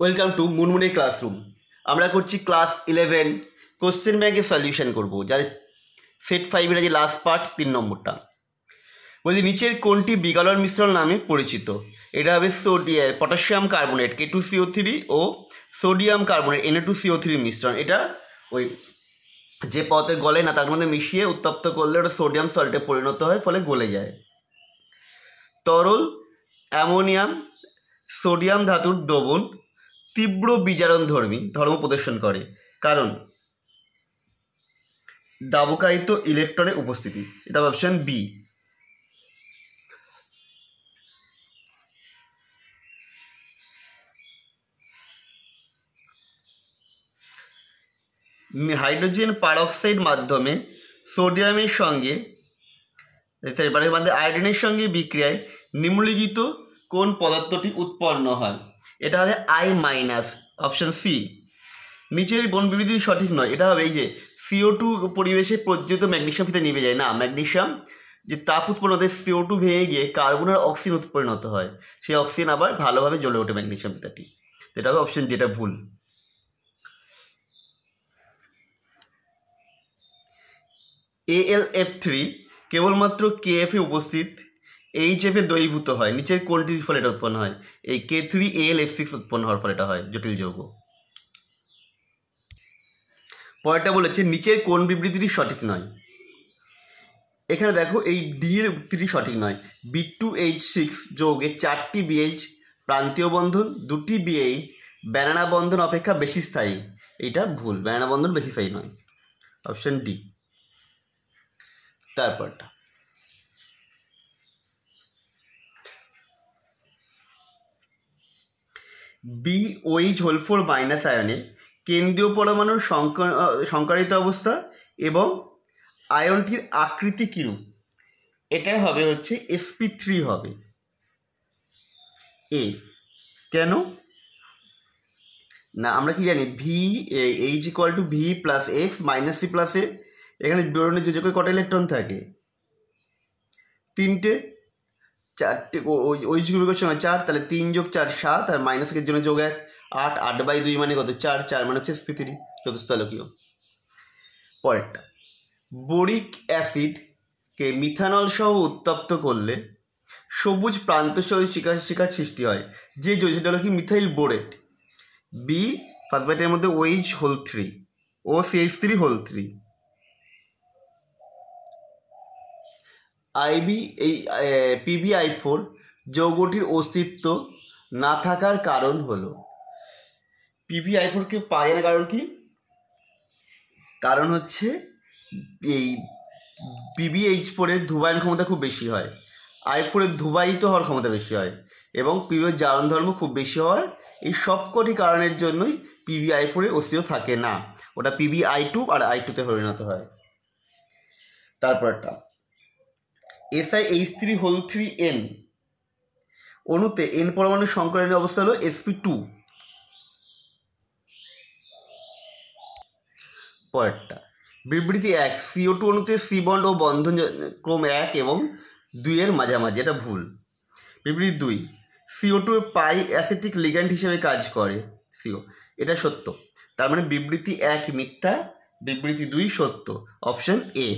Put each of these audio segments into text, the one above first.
Welcome to Munmuni classroom. আমরা করছি class 11 question ব্যাংকের সলিউশন করব, যার সেট 5-এর যে লাস্ট পার্ট 3 নম্বরটা। বলছি নিচের কোনটি বিগলন মিশ্রণ নামে পরিচিত? এটা হবে পটাশিয়াম কার্বনেট K2CO3 ও সোডিয়াম কার্বনেট Na2CO3 মিশ্রণ। এটা ওই যে পথে গলে না তার মধ্যে মিশিয়ে উত্তপ্ত করলে ওটা সোডিয়াম সল্টে পরিণত হয়, ফলে গলে যায়। তরল অ্যামোনিয়াম সোডিয়াম ধাতুর দ্রবণ তীব্র বিজারণধর্মী ধর্ম প্রদর্শন করে, কারণ দাবকায়িত ইলেকট্রনের উপস্থিতি। এটা অপশন বি। হাইড্রোজেন পারঅক্সাইড মাধ্যমে সোডিয়ামের সঙ্গে আয়োডিনের সঙ্গে বিক্রিয়ায় নিম্নলিখিত কোন পদার্থটি উৎপন্ন হয়? এটা হবে I-, অপশন সি। নিচের কোন বিবৃতি সঠিক নয়? এটা হবে এই যে CO2 পরিবেশে প্রজ্বলিত ম্যাগনেসিয়াম ফিতে নিভে যায় না, ম্যাগনেসিয়াম যে তাপ উৎপন্ন হতে CO2 ভেঙে গিয়ে কার্বন আর অক্সিজেন উৎপন্ন হয়, সেই অক্সিজেন আবার ভালোভাবে জ্বলে ওঠে ম্যাগনেসিয়াম ফিতাটি। এটা হবে অপশন যেটা ভুল। AlF3 কেবলমাত্র KF এ উপস্থিত HF এ দ্রবীভূত হয়। নিচের কোনটির ফলে এটা উৎপন্ন হয়? এই K3AlF6 উৎপন্ন হওয়ার ফলে এটা হয়, জটিল যৌগ। পরেরটা বলেছে নিচের কোন বিবৃতিটি সঠিক নয়? এখানে দেখো এই ডি এর উক্তিটি সঠিক নয়। B2H6 যৌগে 4টি BH প্রান্তীয় বন্ধন, 2টি BH ব্যানানা বন্ধন অপেক্ষা বেশি স্থায়ী। এটা ভুল, ব্যানানা বন্ধন বেশি স্থায়ী নয়, অপশন ডি। তারপরটা BOH4- আয়নে কেন্দ্রীয় পরমাণুর সংকারিত অবস্থা এবং আয়নটির আকৃতি কিরূপ? এটা হবে হচ্ছে sp3 হবে এ। কেন না আমরা কি জানি? H=V+X - C+A। এখানে বিবরণী যোজকের কটা ইলেকট্রন থাকে? 3টে। 4টে ওই যুগের সঙ্গে 4, তাহলে 3 + 4 7, আর মাইনাসের জন্য যোগ 1 8, 8/2 মানে কত? 4, 4 মানে হচ্ছে sp3 চতুস্থলকীয়। পরেরটা বোরিক অ্যাসিডকে মিথানল সহ উত্তপ্ত করলে সবুজ প্রান্ত সহ শিকার সৃষ্টি হয়। যে যৌগ সেটা হলো কি? Methyl borate. বি ফসফেটের মধ্যে OH3 ও CH3 PbI4 যৌগটির অস্তিত্ব না থাকার কারণ হলো PbI4কে পাওয়া যায় না, কারণ কি? কারণ হচ্ছে এই PbH4 এর ধ্রুবায়ন ক্ষমতা খুব বেশি হয়, I4 এর ধ্রুবায়িত হওয়ার ক্ষমতা বেশি হয়, এবং PbI জারণ ধর্ম খুব বেশি হওয়ার এই সবকটি কারণের জন্যই PbI4 এর অস্তিত্ব থাকে না, ওটা PbI2 আর I2-তে পরিণত হয়। তারপরটা SiH3 অণুতে N পরমাণুর সংকরণের অবস্থা হলো sp2। পরেরটা বিবৃতি 1 CO2 অণুতে C বন্ড ও বন্ধন ক্রম 1 এবং 2 এর মাঝামাঝি, এটা ভুল। বিবৃতি 2 CO2 পাই অ্যাসিটিক লিগ্যান্ড হিসেবে কাজ করে CO, এটা সত্য। তার মানে বিবৃতি 1 মিথ্যা, বিবৃতি 2 সত্য, অপশন এ।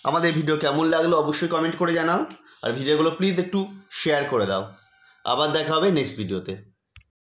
আমাদের ভিডিও কেমন লাগলো অবশ্যই কমেন্ট করে জানাও, আর ভিডিওগুলো প্লিজ একটু শেয়ার করে দাও। আবার দেখা হবে নেক্সট ভিডিওতে।